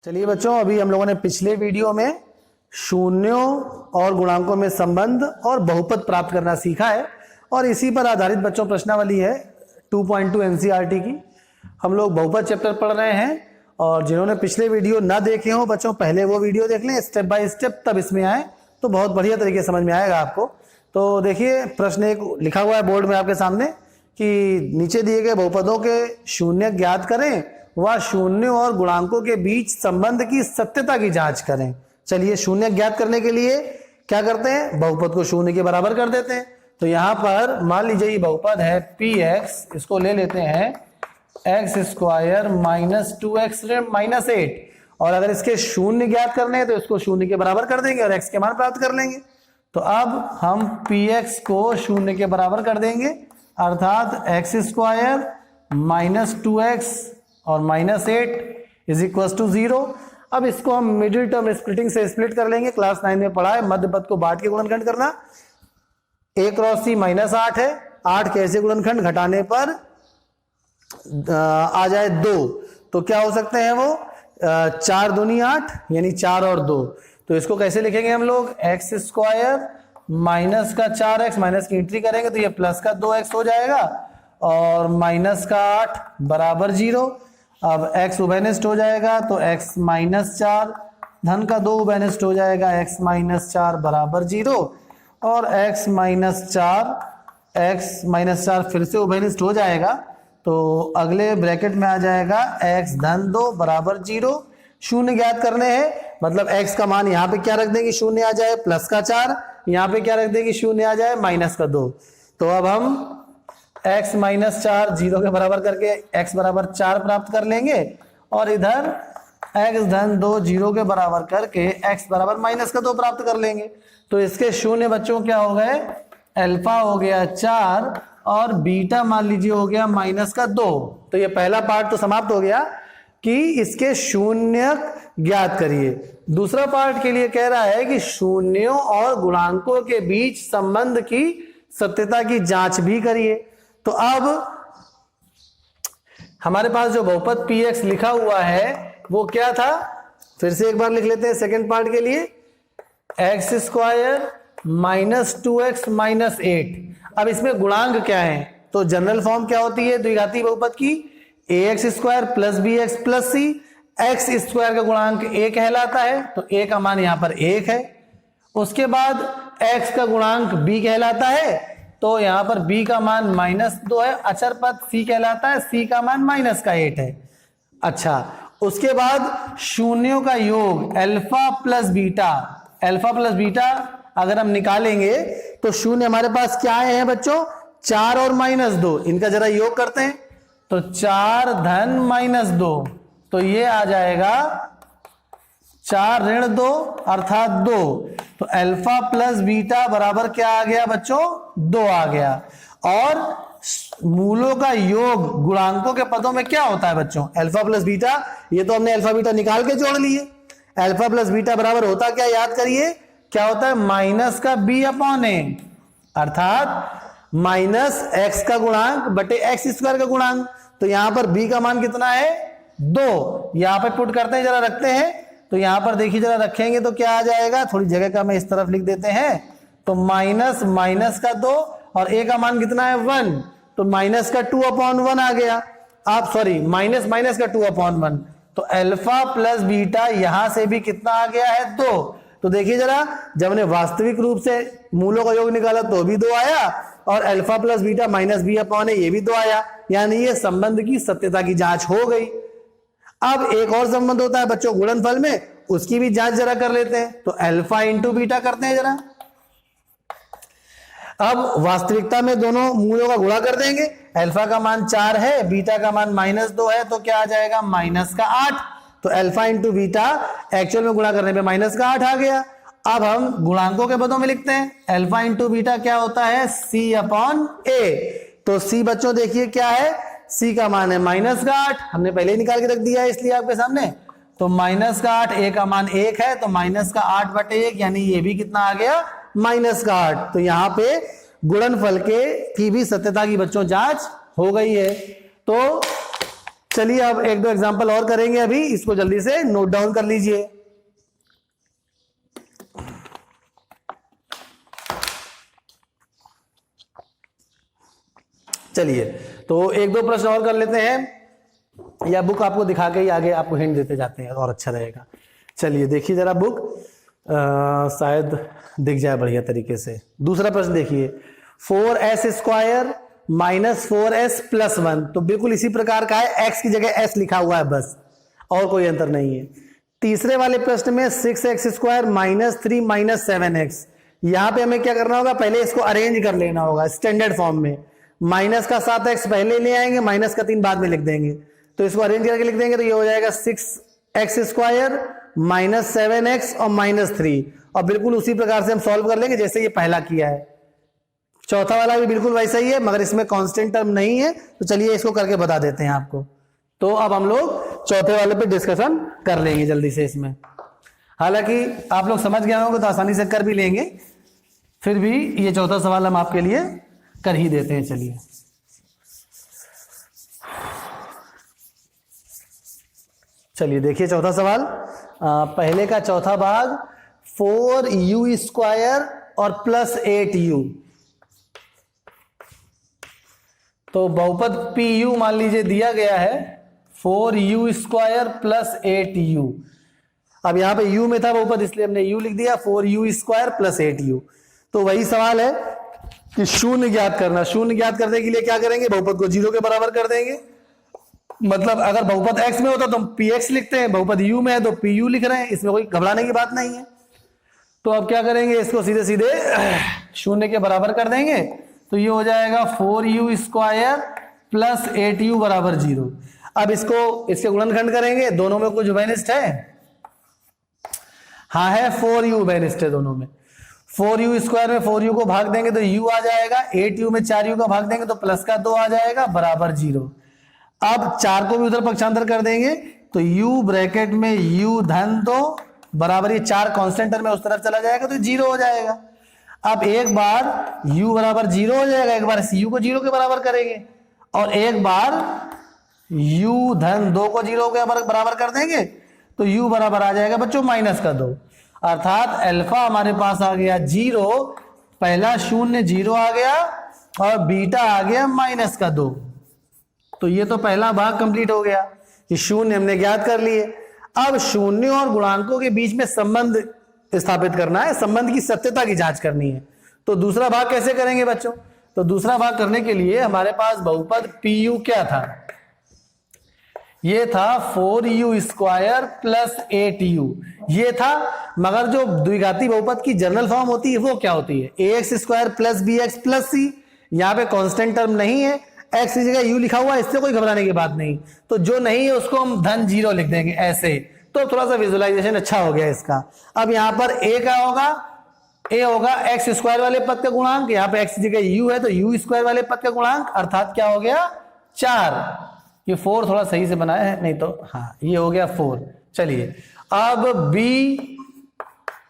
चलिए बच्चों, अभी हम लोगों ने पिछले वीडियो में शून्यों और गुणांकों में संबंध और बहुपद प्राप्त करना सीखा है और इसी पर आधारित बच्चों प्रश्नावली है 2.2 एनसीईआरटी की। हम लोग बहुपद चैप्टर पढ़ रहे हैं और जिन्होंने पिछले वीडियो ना देखे हो बच्चों, पहले वो वीडियो देख लें स्टेप बाय स्टेप, तब इसमें आए तो बहुत बढ़िया तरीके से समझ में आएगा आपको। तो देखिए, प्रश्न एक लिखा हुआ है बोर्ड में आपके सामने कि नीचे दिए गए बहुपदों के शून्य ज्ञात करें व शून्यों और गुणांकों के बीच संबंध की सत्यता की जांच करें। चलिए, शून्य ज्ञात करने के लिए क्या करते हैं, बहुपद को शून्य के बराबर कर देते हैं। तो यहां पर मान लीजिए ये बहुपद है px, इसको ले लेते हैं x square minus 2x minus 8, और अगर इसके शून्य ज्ञात करने हैं तो इसको शून्य के बराबर कर देंगे और x के मान प्राप्त कर लेंगे। तो अब हम px को शून्य के बराबर कर देंगे, अर्थात एक्स स्क्वायर माइनस 2x और माइनस 8 इज इक्वल टू 0। अब इसको हम मिडिल टर्म स्प्लिटिंग से स्प्लिट कर लेंगे। क्लास 9 में पढ़ा है मध्य पद को बांट के गुणनखंड करना। a क्रॉस c माइनस 8 है, 8 कैसे गुणनखंड घटाने पर आ जाए 2, तो क्या हो सकते हैं वो 4 दूनी 8 यानी 4 और 2। तो इसको कैसे लिखेंगे हम लोग, एक्स स्क्वायर माइनस का 4x, माइनस की एंट्री करेंगे तो ये प्लस का 2x हो जाएगा और माइनस का 8 बराबर 0। अब x उभयनिष्ठ हो जाएगा तो x माइनस 4, धन का 2 उभयनिष्ठ हो जाएगा x माइनस 4 बराबर 0, और x माइनस 4 फिर से उभयनिष्ठ हो जाएगा तो अगले ब्रैकेट में आ जाएगा x धन 2 बराबर 0। शून्य ज्ञात करने हैं, मतलब x का मान यहाँ पे क्या रख देंगे, शून्य आ जाए प्लस का 4, यहाँ पे क्या रख देंगे, शून्य आ जाए माइनस का 2। तो अब हम x माइनस 4 0 के बराबर करके x बराबर 4 प्राप्त कर लेंगे और इधर x धन 2 0 के बराबर करके x बराबर माइनस का 2 प्राप्त कर लेंगे। तो इसके शून्य बच्चों क्या हो गए, अल्फा हो गया 4 और बीटा मान लीजिए हो गया माइनस का 2। तो ये पहला पार्ट तो समाप्त हो गया कि इसके शून्य ज्ञात करिए। दूसरा पार्ट के लिए कह रहा है कि शून्यों और गुणांकों के बीच संबंध की सत्यता की जांच भी करिए। तो अब हमारे पास जो बहुपद px लिखा हुआ है वो क्या था, फिर से एक बार लिख लेते हैं सेकंड पार्ट के लिए, x square minus 2x minus 8। अब इसमें गुणांक क्या है, तो जनरल फॉर्म क्या होती है द्विघाती बहुपद की, ax square plus bx plus c। X square का गुणांक a कहलाता है तो a का मान यहां पर 1 है। उसके बाद x का गुणांक b कहलाता है तो यहां पर b का मान माइनस 2 है। अचर पद c कहलाता है, c का मान माइनस का 8 है। अच्छा, उसके बाद शून्यों का योग अल्फा प्लस बीटा अगर हम निकालेंगे तो शून्य हमारे पास क्या है बच्चों, 4 और माइनस 2, इनका जरा योग करते हैं तो 4 धन माइनस 2, तो ये आ जाएगा 4 ऋण 2 अर्थात 2। तो अल्फा प्लस बीटा बराबर क्या आ गया बच्चों, 2 आ गया। और मूलों का योग गुणांकों के पदों में क्या होता है बच्चों, अल्फा प्लस बीटा, ये तो हमने अल्फा बीटा निकाल के जोड़ लिए। अल्फा प्लस बीटा बराबर होता क्या, याद करिए, क्या होता है, माइनस का b अपॉन a, अर्थात माइनस x का गुणांक बटे एक्स स्क्वायर का गुणांक। तो यहां पर b का मान कितना है, 2। यहां पर पुट करते हैं, जरा रखते हैं, तो यहां पर देखिए जरा रखेंगे तो क्या आ जाएगा, थोड़ी जगह का मैं इस तरफ लिख देते हैं, तो माइनस माइनस का 2 और a का मान कितना है 1, तो माइनस का 2 अपॉन 1 आ गया। आप सॉरी माइनस माइनस का 2 अपॉन 1, तो अल्फा प्लस बीटा यहां से भी कितना आ गया है, 2। तो देखिए जरा, जब हमने वास्तविक रूप से मूलों का योग निकाला तो भी 2 आया और alpha plus beta minus b upon a ये भी 2 आया, यानी ये संबंध की सत्यता की जांच हो गई। अब एक और संबंध होता है बच्चों गुणनफल में, उसकी भी जांच जरा कर लेते हैं। तो अल्फा इंटू बीटा करते हैं जरा। अब वास्तविकता में दोनों मूलों का गुणा कर देंगे, अल्फा का मान 4 है, बीटा का मान माइनस 2 है, तो क्या आ जाएगा, माइनस का 8। तो अल्फा इंटू बीटा एक्चुअल में गुणा करने पे माइनस का 8 आ गया। अब हम गुणांकों के पदों में लिखते हैं, अल्फा इंटू बीटा क्या होता है, c अपॉन a। तो c बच्चों देखिए क्या है, c का मान है माइनस का 8, हमने पहले ही निकाल के रख दिया है इसलिए आपके सामने। तो माइनस का 8, a का मान 1 है, तो माइनस का 8 बटे 1 यानी ये भी कितना आ गया, माइनस का 8। तो यहाँ पे गुणनफल के की भी सत्यता की बच्चों जांच हो गई है। तो चलिए अब एक दो एग्जांपल और करेंगे, अभी इसको जल्दी से नोट डाउन कर लीजिए। चलिए तो एक दो प्रश्न और कर लेते हैं, या बुक आपको दिखा के ही आगे आपको हिंट देते जाते हैं और अच्छा रहेगा। चलिए देखिए जरा बुक, शायद दिख जाए बढ़िया तरीके से। दूसरा प्रश्न देखिए, 4s square minus 4s plus 1, तो बिल्कुल इसी प्रकार का है, x की जगह s लिखा हुआ है बस, और कोई अंतर नहीं है। तीसरे वाले प्रश्न में 6x square minus 3 minus 7x, यहां पे हमें क्या करना होगा, पहले इसको अरेंज कर लेना होगा स्टैंडर्ड फॉर्म में। माइनस का 7x पहले ले आएंगे, माइनस का 3 बाद में लिख देंगे, तो इसको अरेंज करके लिख देंगे, तो ये हो जाएगा 6x स्क्वायर माइनस 7x और माइनस 3, और बिल्कुल उसी प्रकार से हम सॉल्व कर लेंगे जैसे ये पहला किया है। चौथा वाला भी बिल्कुल वैसा ही है, मगर इसमें कांस्टेंट टर्म नहीं है, तो चलिए इसको करके बता देते हैं आपको। तो अब हम लोग चौथे वाले पे डिस्कशन कर लेंगे जल्दी से इसमें। हालांकि आप लोग समझ गए होंगे तो आसानी से कर भी लेंगे, फिर भी ये चौथा सवाल हम आपके लिए कर ही देते हैं। चलिए चलिए देखिए चौथा सवाल, पहले का चौथा भाग 4u स्क्वायर और प्लस 8u, तो बहुपद PU मान लीजिए दिया गया है 4u स्क्वायर प्लस 8u। अब यहां पे u में था बहुपद इसलिए हमने u लिख दिया, 4u स्क्वायर प्लस 8u। तो वही सवाल है कि शून्य ज्ञात करना। शून्य ज्ञात करने के लिए क्या करेंगे, बहुपद को 0 के बराबर कर देंगे। मतलब अगर बहुपद x में होता तो हम px लिखते हैं, बहुपद u में है तो pu लिख रहे हैं, इसमें कोई घबराने की बात नहीं है। तो अब क्या करेंगे, इसको सीधे सीधे शून्य के बराबर कर देंगे, तो ये हो जाएगा 4u स्क्वायर प्लस 8u बराबर 0। अब इसको इसके गुणनखंड करेंगे, दोनों में कुछ उभयनिष्ठ है, हाँ है, 4u उभयनिष्ठ है दोनों में। 4u स्क्वायर में 4u को भाग देंगे तो u आ जाएगा, 8u में 4u का भाग देंगे तो प्लस का 2 आ जाएगा बराबर 0। अब 4 को भी उधर पक्षांतर कर देंगे तो u ब्रैकेट में u धन 2 बराबर, ये 4 कांस्टेंट टर्म में उस तरफ चला जाएगा तो 0 हो जाएगा। अब एक बार u बराबर 0 हो जाएगा, एक बार इस u को 0 के बराबर करेंगे, और एक बार u धन 2 को 0 के बराबर कर देंगे तो u बराबर आ जाएगा बच्चों माइनस का 2, अर्थात अल्फा हमारे पास आ गया 0, पहला शून्य 0 आ गया और बीटा आ गया माइनस का 2। तो ये तो पहला भाग कंप्लीट हो गया, ये शून्य हमने ज्ञात कर लिए। अब शून्य और गुणांकों के बीच में संबंध स्थापित करना है, संबंध की सत्यता की जांच करनी है। तो दूसरा भाग कैसे करेंगे बच्चों, तो दूसरा भाग करने के लिए हमारे पास बहुपद PU क्या था, ये था 4u स्क्वायर प्लस 8u, ये था। मगर जो द्विघाती बहुपद की जनरल फॉर्म होती है वो क्या होती है, ax square plus bx plus c। यहाँ पे कांस्टेंट टर्म नहीं है, x की जगह u लिखा हुआ है, इससे कोई घबराने की बात नहीं। तो जो नहीं है उसको हम धन 0 लिख देंगे ऐसे, तो थोड़ा सा विजुअलाइजेशन अच्छा हो गया इसका। अब यहाँ पर a का होगा, a होगा x स्क्वायर वाले पद का गुणांक, यहाँ पे x की जगह u है तो u स्क्वायर वाले पद का गुणांक, अर्थात क्या हो गया 4। ये 4 थोड़ा सही से बनाया है, नहीं तो हाँ ये हो गया 4। चलिए अब b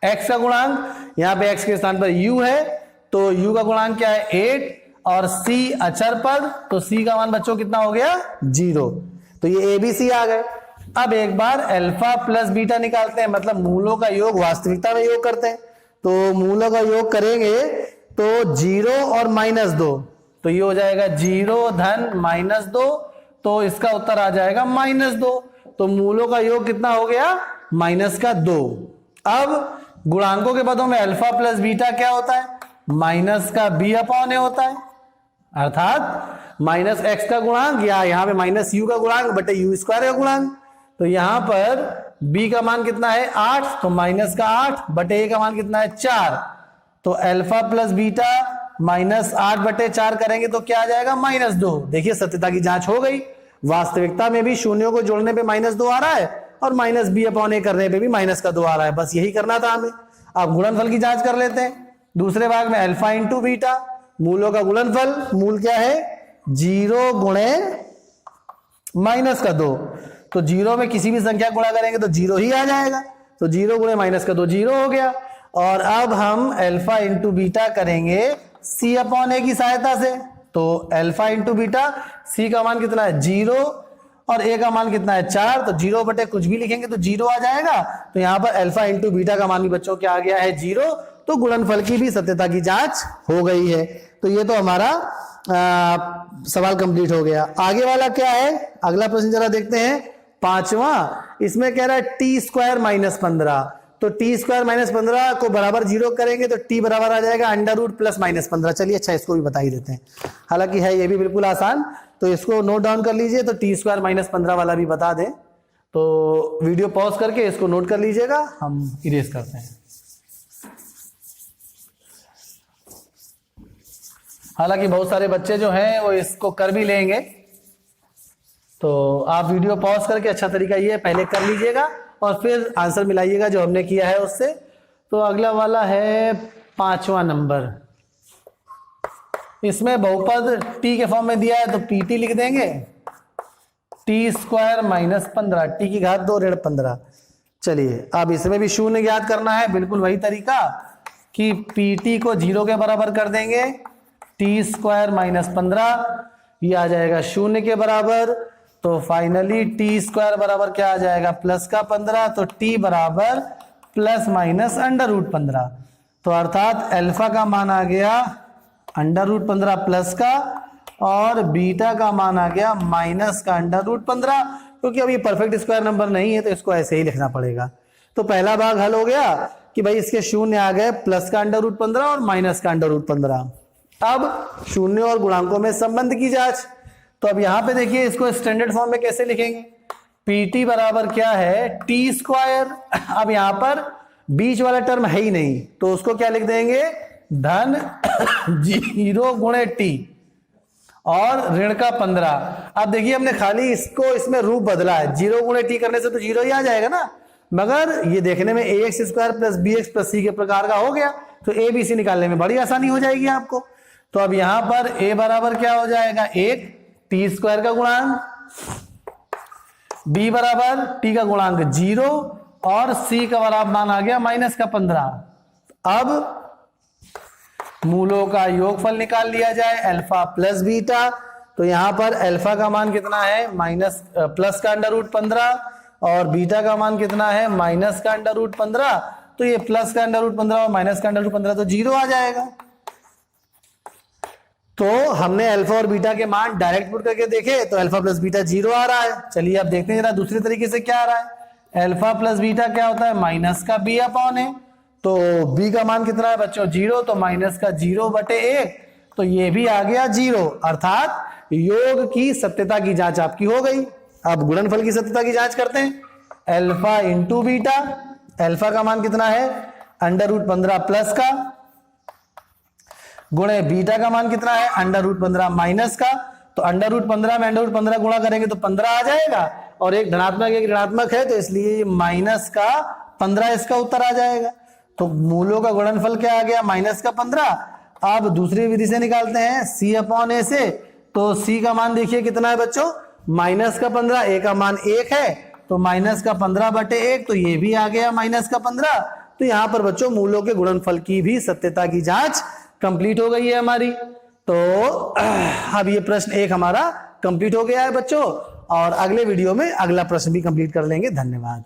x का गुणांक, यहाँ पे x के स्थान पर u है तो u का गुणांक क्या है 8, और c अचर पद, तो c का मान बच्चों कितना हो गया 0। तो ये a b c आ गए। अब एक बार अल्फा प्लस बीटा निकालते हैं, मतलब मूलों का योग वास्तविकता में योग करते हैं। तो मूलों का योग करेंगे तो 0 और माइनस 2, तो ये हो जाएगा 0 धन माइनस 2, तो इसका उत्तर आ जाएगा माइनस 2। तो मूलों का योग कितना हो गया माइनस का 2। अब गुणांकों के पदों में अल्फा प्लस बीटा क्या होता है, माइनस का b अपॉन a होता है, अर्थात माइनस x का गुणांक या यहाँ पे माइनस u का गुणांक बटे u स्क्वायर का गुणांक। तो यहाँ पर b का मान कितना है 8, तो माइनस का 8 बटे a का मान कितना है 4। तो अल्फा प्लस बीटा माइनस 8 बटे 4 करेंगे तो क्या आ जाएगा माइनस 2। देखिए सत्यता की जांच हो गई, वास्तविकता में भी शून्यों को जोड़ने पे माइनस 2 आ रहा है और माइनस b अपॉन a करने पे भी माइनस का 2 आ रहा है। बस यही करना था हमें। अब गुणनफल की जांच कर लेते हैं। दूसरे भाग में अल्फा इंटू बीटा, मूलों का गुणनफल, मूल क्या है 0 गुणे माइनस का 2, तो 0 में किसी भी संख्या गुणा करेंगे तो 0 ही आ जाएगा, तो 0 गुणे माइनस का 2 0 हो गया। और अब हम अल्फा इंटू बीटा करेंगे c अपॉन a की सहायता से, तो अल्फा इंटू बीटा c का मान कितना है 0, और a का मान कितना है 4, तो 0 बटे कुछ भी लिखेंगे तो 0 आ जाएगा। तो यहाँ पर अल्फा इंटू बीटा का मान भी बच्चों क्या आ गया है 0। तो गुणनफल की भी सत्यता की जांच हो गई है। तो ये तो हमारा सवाल कंप्लीट हो गया। आगे वाला क्या है, अगला प्रश्न जरा देखते हैं, 5वां। इसमें कह रहा है टी स्क्वायर माइनस 15। तो टी स्क्वायर माइनस 15 को बराबर 0 करेंगे तो टी बराबर आ जाएगा अंडर रूट प्लस माइनस 15। चलिए अच्छा इसको भी बता ही देते हैं, हालांकि है ये भी बिल्कुल आसान, तो इसको नोट डाउन कर लीजिए। तो टी स्क्वायर माइनस 15 वाला भी बता दें, तो वीडियो पॉज करके इसको नोट कर लीजिएगा, हम इरेज करते हैं। हालांकि बहुत सारे बच्चे जो हैं वो इसको कर भी लेंगे, तो आप वीडियो पॉज करके अच्छा तरीका ये पहले कर लीजिएगा और फिर आंसर मिलाइएगा जो हमने किया है उससे। तो अगला वाला है 5वां नंबर। इसमें बहुपद टी के फॉर्म में दिया है तो पी टी लिख देंगे, टी स्क्वायर माइनस 15, टी की घात 2 ऋण 15। चलिए अब इसमें भी शून्य ज्ञात करना है, बिल्कुल वही तरीका कि पी टी को 0 के बराबर कर देंगे, टी स्क्वायर माइनस 15 ये आ जाएगा 0 के बराबर। तो फाइनली टी स्क्वायर बराबर क्या आ जाएगा प्लस का 15, तो टी बराबर प्लस माइनस अंडर रूट 15। तो अर्थात अल्फा का मान आ गया अंडर रूट 15 प्लस का, और बीटा का मान आ गया माइनस का अंडर रूट 15। क्योंकि अब ये परफेक्ट स्क्वायर नंबर नहीं है तो इसको ऐसे ही लिखना पड़ेगा। तो पहला भाग हल हो गया कि भाई इसके शून्य आ गए, प्लस का अंडर रूट 15 और माइनस का अंडर रूट 15। अब शून्य और गुणांकों में संबंध की जांच। तो अब यहां पे देखिए इसको स्टैंडर्ड फॉर्म में कैसे लिखेंगे, पीटी बराबर क्या है टी स्क्वायर। अब यहां पर बीच वाला टर्म है ही नहीं तो उसको क्या लिख देंगे धन 0 गुणे टी और ऋण का 15। अब देखिए हमने खाली इसको इसमें रूप बदला है, 0 गुणे टी करने से तो 0 ही आ जाएगा ना, मगर ये देखने में a x square plus b x plus c के प्रकार का हो गया, तो ए बी सी निकालने में बड़ी आसानी हो जाएगी आपको। तो अब यहां पर ए बराबर क्या हो जाएगा 1 टी स्क्वायर का गुणांक, बी बराबर टी का गुणांक 0 और सी का बराबर मान आ गया माइनस का 15। अब मूलों का योगफल निकाल लिया जाए अल्फा प्लस बीटा। तो यहां पर अल्फा का मान कितना है माइनस प्लस का अंडर रूट 15 और बीटा का मान कितना है माइनस का अंडर रूट 15। तो ये प्लस का अंडर रूट 15 और माइनस का अंडर रूट 15 तो 0 आ जाएगा। तो हमने अल्फा और बीटा के मान डायरेक्ट पुट करके देखे तो अल्फा प्लस बीटा 0 आ रहा है। चलिए अब देखते हैं जरा दूसरे तरीके से क्या आ रहा है। अल्फा प्लस बीटा क्या होता है माइनस का बी अपॉन ए। तो बी का मान कितना है बच्चों 0, तो माइनस का 0 बटे 1, तो ये भी आ गया 0। अर्थात योग की सत्यता की जांच आपकी हो गई। अब गुणनफल की सत्यता की जांच करते हैं। अल्फा इंटू बीटा, अल्फा का मान कितना है अंडर रूट 15 प्लस का, गुणे बीटा का मान कितना है अंडर रूट 15 माइनस का। तो अंडर रूट 15 में अंडर रूट 15 गुणा करेंगे तो 15 आ जाएगा, और एक धनात्मक एक ऋणात्मक है तो इसलिए माइनस का 15 इसका उत्तर आ जाएगा। तो मूलों का गुणनफल क्या आ गया माइनस का 15। अब दूसरी विधि से निकालते हैं सी अपॉन ए से। तो सी का मान देखिए कितना है बच्चों माइनस का 15, ए का मान 1 है तो माइनस का 15 बटे 1, तो ये भी आ गया माइनस का 15। तो यहां पर बच्चों मूलों के गुणनफल की भी सत्यता की जांच कंप्लीट हो गई है हमारी। तो अब ये प्रश्न 1 हमारा कंप्लीट हो गया है बच्चों, और अगले वीडियो में अगला प्रश्न भी कंप्लीट कर लेंगे। धन्यवाद।